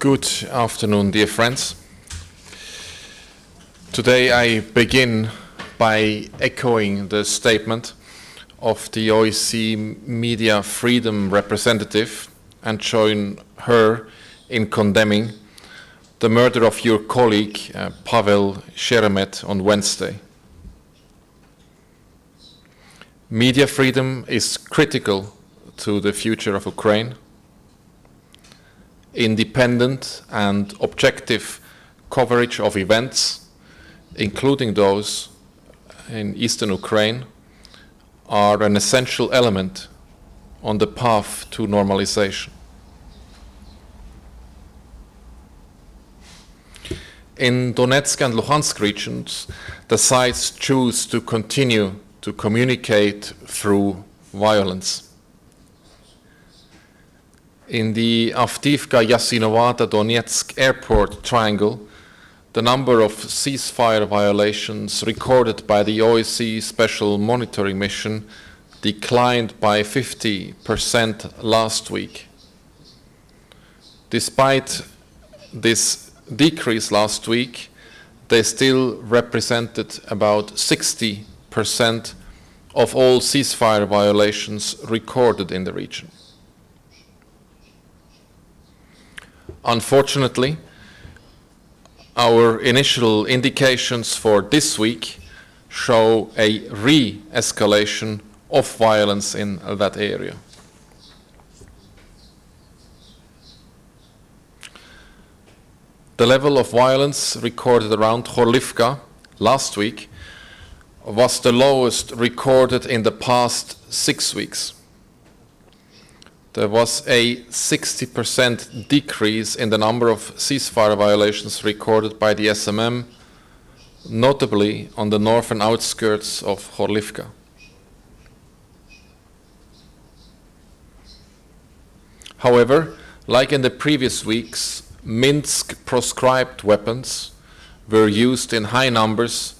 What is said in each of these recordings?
Good afternoon, dear friends. Today I begin by echoing the statement of the OSCE Media Freedom representative and join her in condemning the murder of your colleague Pavel Sheremet on Wednesday. Media freedom is critical to the future of Ukraine. Independent and objective coverage of events, including those in eastern Ukraine, are an essential element on the path to normalization. In Donetsk and Luhansk regions, the sides choose to continue to communicate through violence. In the Avdiivka-Yasynovata Donetsk airport triangle, the number of ceasefire violations recorded by the OSCE Special Monitoring Mission declined by 50% last week. Despite this decrease last week, they still represented about 60% of all ceasefire violations recorded in the region. Unfortunately, our initial indications for this week show a re-escalation of violence in that area. The level of violence recorded around Horlivka last week was the lowest recorded in the past 6 weeks. There was a 60% decrease in the number of ceasefire violations recorded by the SMM, notably on the northern outskirts of Horlivka. However, like in the previous weeks, Minsk proscribed weapons were used in high numbers,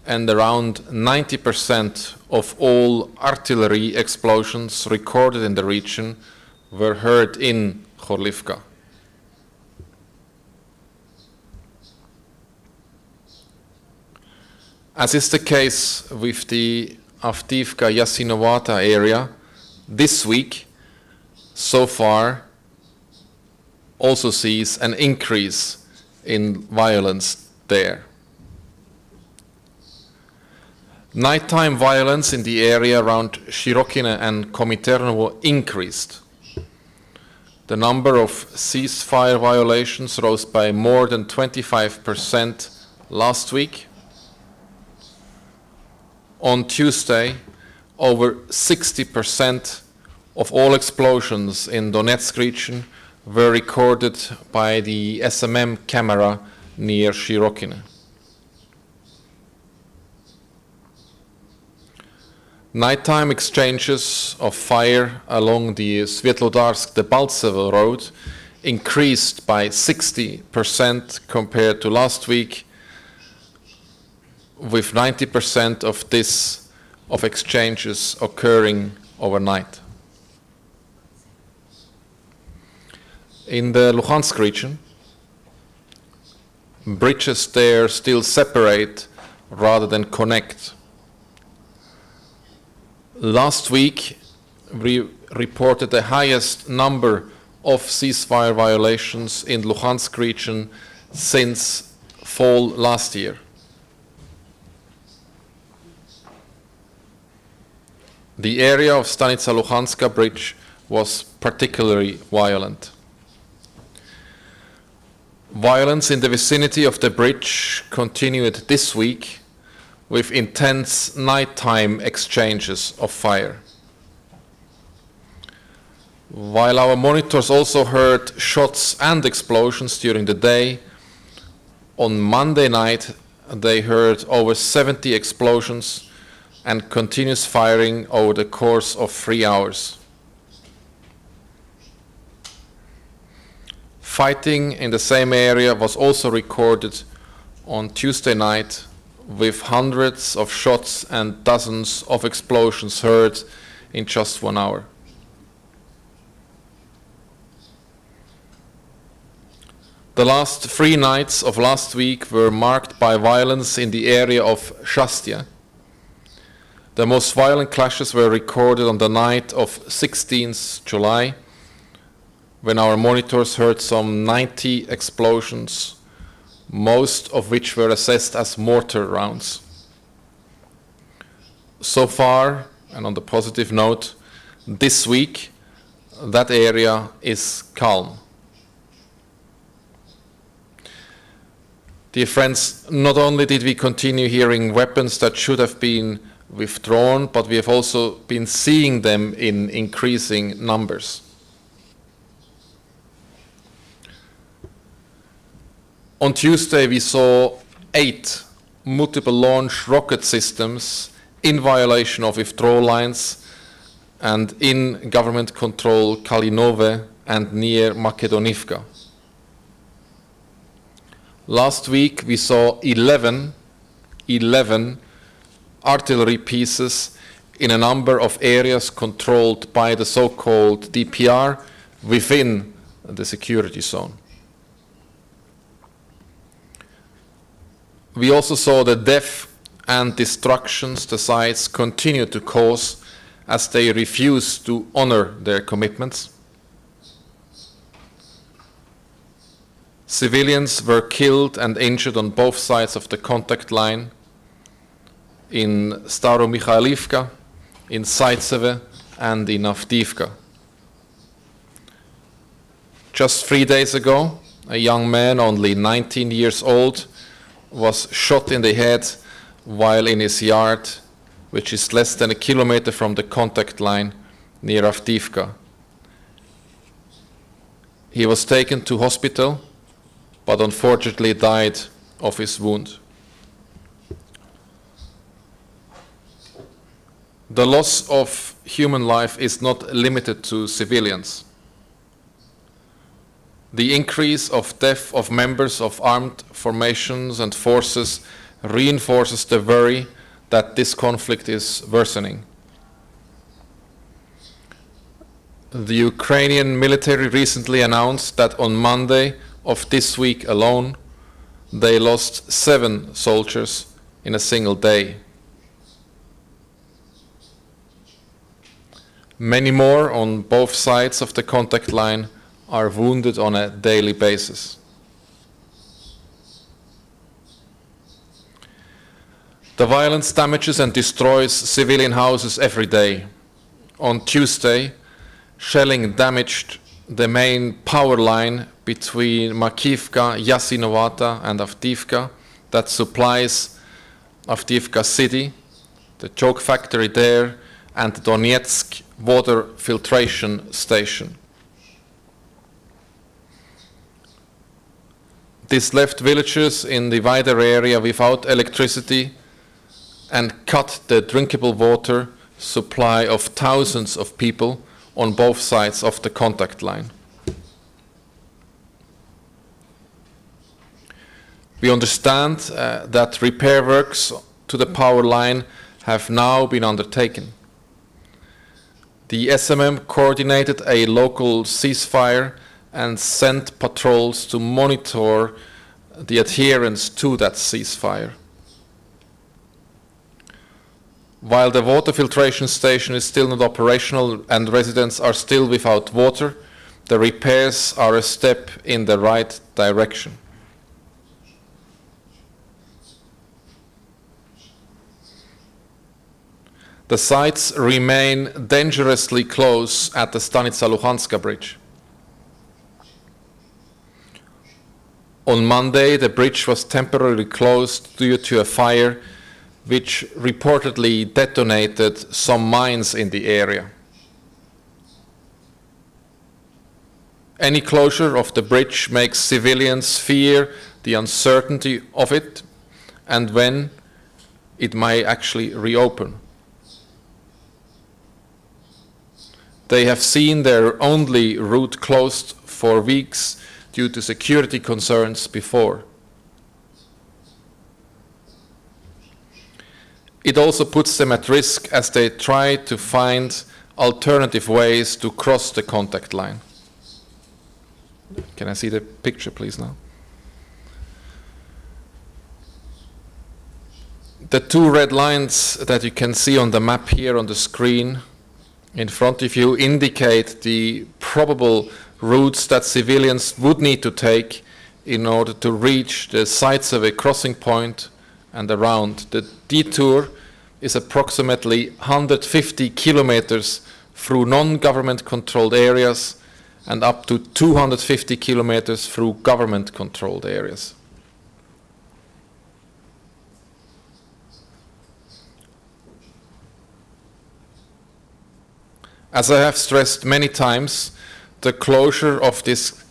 and around 90% of all artillery explosions recorded in the region were heard in Horlivka. As is the case with the Avdiivka-Yasynovata area, this week, so far, also sees an increase in violence there. Nighttime violence in the area around Shirokine and Komiternovo increased. The number of ceasefire violations rose by more than 25% last week. On Tuesday, over 60% of all explosions in Donetsk region were recorded by the SMM camera near Shirokine. Nighttime exchanges of fire along the Svetlodarsk-Debaltsevo road increased by 60% compared to last week, with 90% of exchanges occurring overnight. In the Luhansk region, bridges there still separate rather than connect. Last week, we reported the highest number of ceasefire violations in Luhansk region since fall last year. The area of Stanica Luhanska bridge was particularly violent. Violence in the vicinity of the bridge continued this week with intense nighttime exchanges of fire. While our monitors also heard shots and explosions during the day, on Monday night they heard over 70 explosions and continuous firing over the course of 3 hours. Fighting in the same area was also recorded on Tuesday night, with hundreds of shots and dozens of explosions heard in just 1 hour. The last 3 nights of last week were marked by violence in the area of Shastia. The most violent clashes were recorded on the night of 16th July, when our monitors heard some 90 explosions, most of which were assessed as mortar rounds. So far, and on the positive note, this week, that area is calm. Dear friends, not only did we continue hearing weapons that should have been withdrawn, but we have also been seeing them in increasing numbers. On Tuesday, we saw 8 multiple launch rocket systems in violation of withdrawal lines and in government control Kalinove and near Makedonivka. Last week, we saw 11 artillery pieces in a number of areas controlled by the so-called DPR within the security zone. We also saw the death and destructions the sites continue to cause as they refuse to honor their commitments. Civilians were killed and injured on both sides of the contact line, in Staromikhailivka, in Zaitsevo, and in Avdiivka. Just 3 days ago, a young man, only 19 years old, was shot in the head while in his yard, which is less than a kilometer from the contact line near Avdiivka. He was taken to hospital, but unfortunately died of his wound. The loss of human life is not limited to civilians. The increase of death of members of armed formations and forces reinforces the worry that this conflict is worsening. The Ukrainian military recently announced that on Monday of this week alone, they lost 7 soldiers in a single day. Many more on both sides of the contact line are wounded on a daily basis. The violence damages and destroys civilian houses every day. On Tuesday, shelling damaged the main power line between Makivka, Yasinovata and Avdiivka that supplies Avdiivka city, the choke factory there, and the Donetsk water filtration station. This left villagers in the wider area without electricity and cut the drinkable water supply of thousands of people on both sides of the contact line. We understand that repair works to the power line have now been undertaken. The SMM coordinated a local ceasefire and sent patrols to monitor the adherence to that ceasefire. While the water filtration station is still not operational and residents are still without water, the repairs are a step in the right direction. The sites remain dangerously close at the Stanica Luhanska bridge. On Monday, the bridge was temporarily closed due to a fire which reportedly detonated some mines in the area. Any closure of the bridge makes civilians fear the uncertainty of it and when it may actually reopen. They have seen their only route closed for weeks due to security concerns before. It also puts them at risk as they try to find alternative ways to cross the contact line. Can I see the picture, please, now? The two red lines that you can see on the map here on the screen in front of you indicate the probable routes that civilians would need to take in order to reach the site survey crossing point and around. The detour is approximately 150 kilometers through non-government controlled areas and up to 250 kilometers through government controlled areas. As I have stressed many times, the closure of this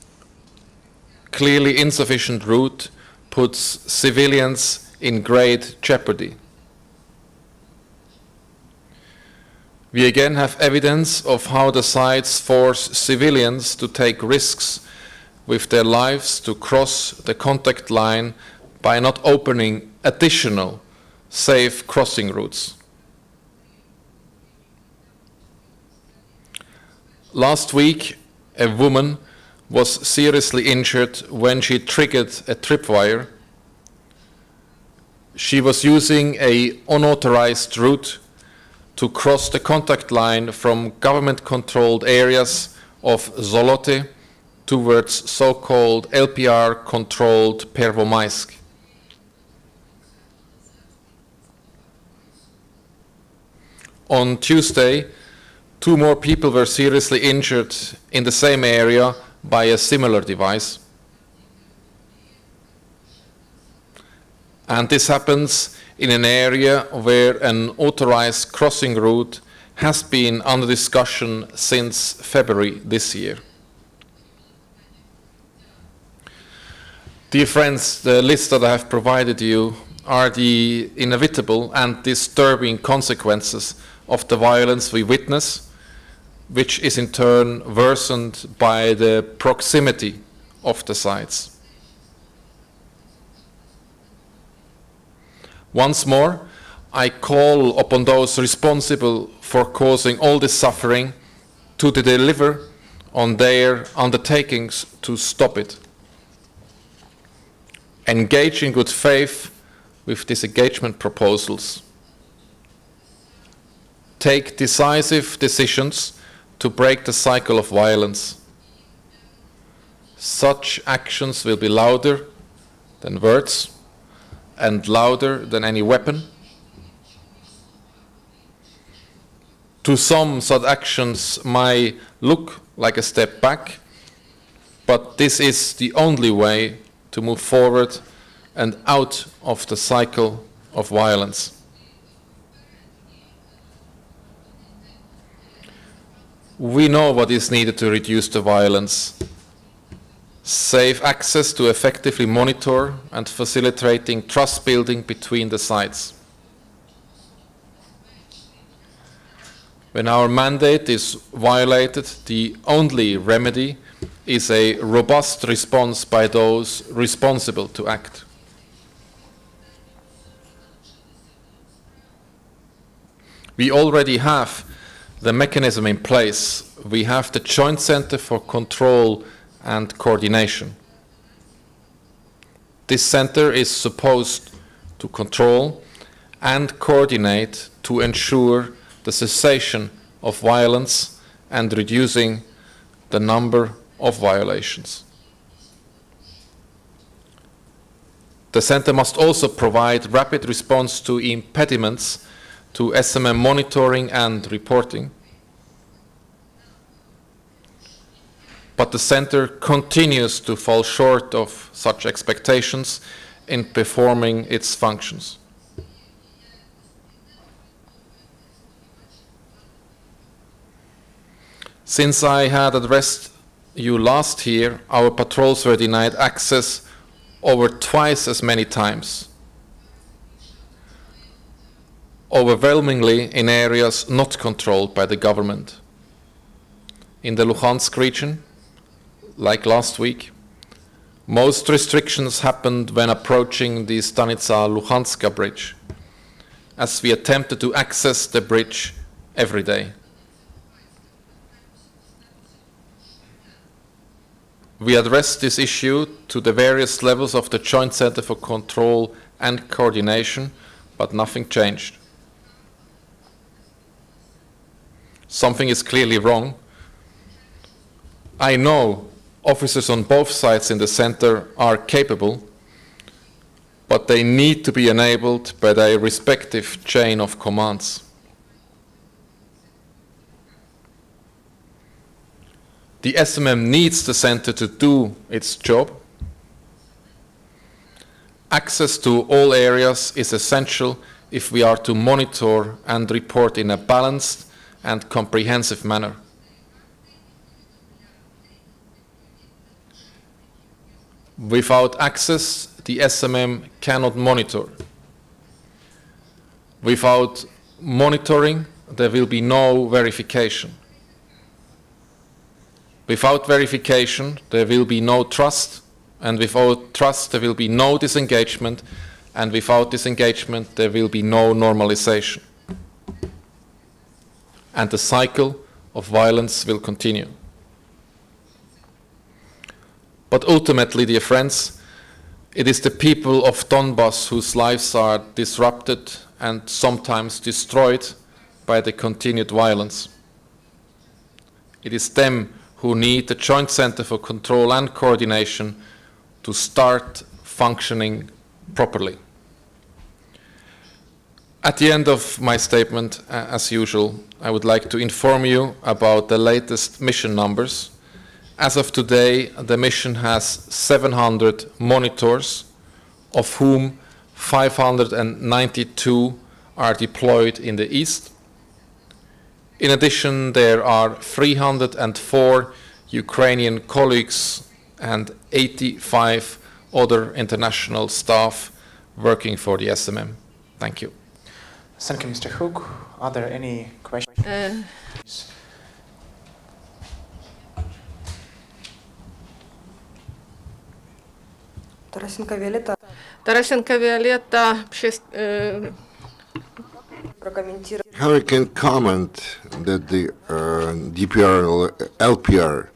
clearly insufficient route puts civilians in great jeopardy. We again have evidence of how the sites force civilians to take risks with their lives to cross the contact line by not opening additional safe crossing routes. Last week, a woman was seriously injured when she triggered a tripwire. She was using an unauthorized route to cross the contact line from government-controlled areas of Zolote towards so-called LPR-controlled Pervomaisk. On Tuesday, 2 more people were seriously injured in the same area by a similar device. And this happens in an area where an authorized crossing route has been under discussion since February this year. Dear friends, the list that I have provided you are the inevitable and disturbing consequences of the violence we witness, which is in turn worsened by the proximity of the sites. Once more, I call upon those responsible for causing all this suffering to deliver on their undertakings to stop it. Engage in good faith with disengagement proposals. Take decisive decisions to break the cycle of violence. Such actions will be louder than words and louder than any weapon. To some, such actions might look like a step back, but this is the only way to move forward and out of the cycle of violence. We know what is needed to reduce the violence. Safe access to effectively monitor and facilitating trust building between the sides. When our mandate is violated, the only remedy is a robust response by those responsible to act. We already have the mechanism in place. We have the Joint Center for Control and Coordination. This center is supposed to control and coordinate to ensure the cessation of violence and reducing the number of violations. The center must also provide rapid response to impediments to SMM monitoring and reporting. But the center continues to fall short of such expectations in performing its functions. Since I had addressed you last year, our patrols were denied access over twice as many times, overwhelmingly in areas not controlled by the government. In the Luhansk region, like last week, most restrictions happened when approaching the Stanica-Luhanska bridge, as we attempted to access the bridge every day. We addressed this issue to the various levels of the Joint Center for Control and Coordination, but nothing changed. Something is clearly wrong. I know officers on both sides in the center are capable, but they need to be enabled by their respective chain of commands. The SMM needs the center to do its job. Access to all areas is essential if we are to monitor and report in a balanced and comprehensive manner. Without access, the SMM cannot monitor. Without monitoring, there will be no verification. Without verification, there will be no trust, and without trust, there will be no disengagement, and without disengagement, there will be no normalization. And the cycle of violence will continue. But ultimately, dear friends, it is the people of Donbass whose lives are disrupted and sometimes destroyed by the continued violence. It is them who need the Joint Center for Control and Coordination to start functioning properly. At the end of my statement, as usual, I would like to inform you about the latest mission numbers. As of today, the mission has 700 monitors, of whom 592 are deployed in the east. In addition, there are 304 Ukrainian colleagues and 85 other international staff working for the SMM. Thank you. Thank you, Mr. Hook. Are there any questions? Тарасенко Виолетта Тарасенко Виолетта прокомментировала. How I can comment that the DPR, LPR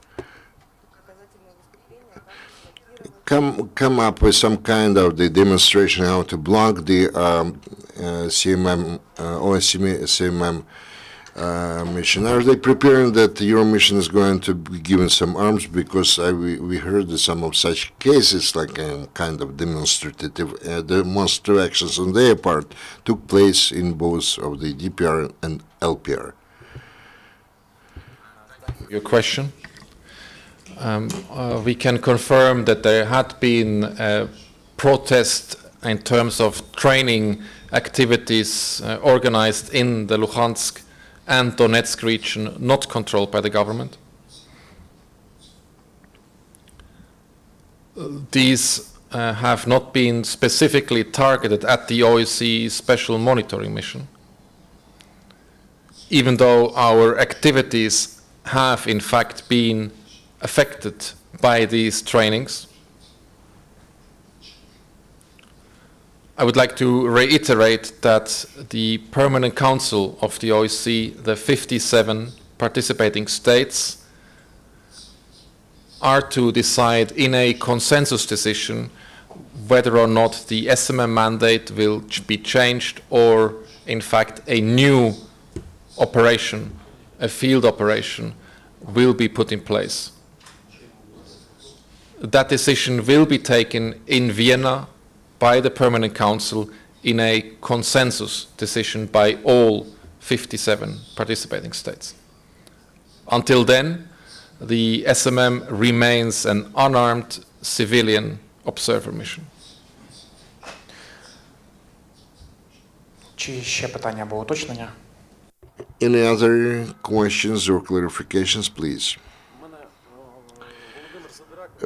come up with some kind of the demonstration how to block the CMM, OSCE SMM mission. Are they preparing that your mission is going to be given some arms? Because we heard that some of such cases, like kind of demonstrative actions on their part, took place in both of the DPR and LPR. Your question. We can confirm that there had been a protest in terms of training activities organized in the Luhansk and Donetsk region not controlled by the government. These have not been specifically targeted at the OSCE Special Monitoring Mission, even though our activities have in fact been affected by these trainings. I would like to reiterate that the Permanent Council of the OSCE, the 57 participating states, are to decide in a consensus decision whether or not the SMM mandate will be changed or, in fact, a new operation, a field operation, will be put in place. That decision will be taken in Vienna by the Permanent Council in a consensus decision by all 57 participating states. Until then, the SMM remains an unarmed civilian observer mission. Чи ще питання або уточнення? Any other questions or clarifications, please?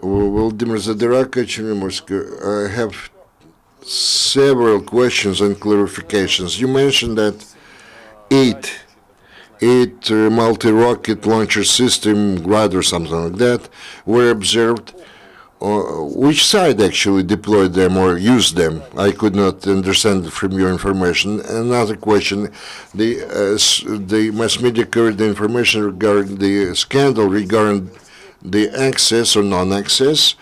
Volodymyr Zadaraka, Chernimorsk. I have several questions and clarifications. You mentioned that eight multi-rocket launcher system, Grad or something like that, were observed. Which side actually deployed them or used them? I could not understand from your information. Another question, the mass media covered the information regarding the scandal regarding the access or non-access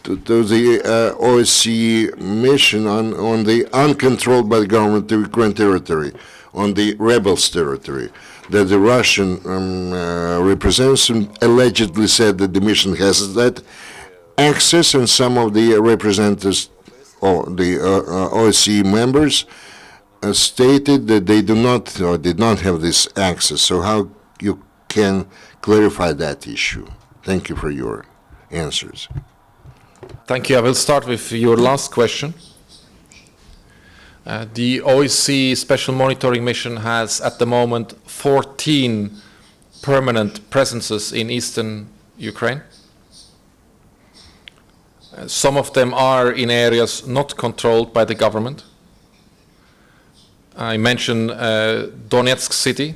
to the OSCE mission on the uncontrolled by the government Ukraine territory, on the rebels territory, that the Russian representative allegedly said that the mission has that access, and some of the representatives or the OSCE members stated that they do not or did not have this access. So how you can clarify that issue? Thank you for your answers. Thank you. I will start with your last question. The OSCE Special Monitoring Mission has at the moment 14 permanent presences in eastern Ukraine. Some of them are in areas not controlled by the government. I mentioned Donetsk city,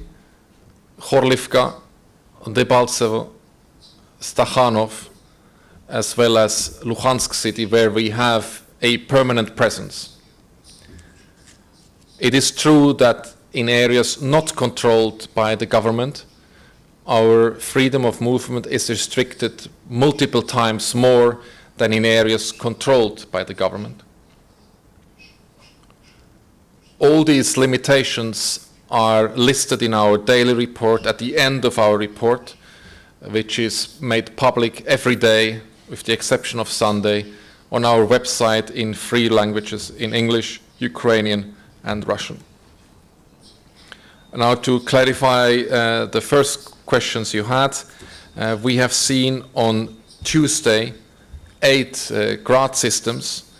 Khorlivka, Debaltsevo, Stakhanov, as well as Luhansk city, where we have a permanent presence. It is true that in areas not controlled by the government, our freedom of movement is restricted multiple times more than in areas controlled by the government. All these limitations are listed in our daily report at the end of our report, which is made public every day, with the exception of Sunday, on our website in 3 languages, in English, Ukrainian, and Russian. Now, to clarify the first questions you had, we have seen on Tuesday 8 Grad systems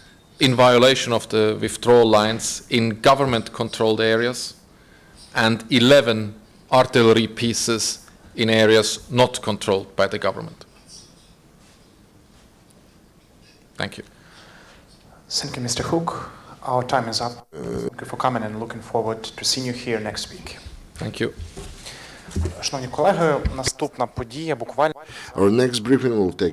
in violation of the withdrawal lines in government-controlled areas, and 11 artillery pieces in areas not controlled by the government. Thank you. Thank you, Mr. Hook. Our time is up. Thank you for coming and looking forward to seeing you here next week. Thank you. Шановні колеги, наступна подія буквально Our next briefing will take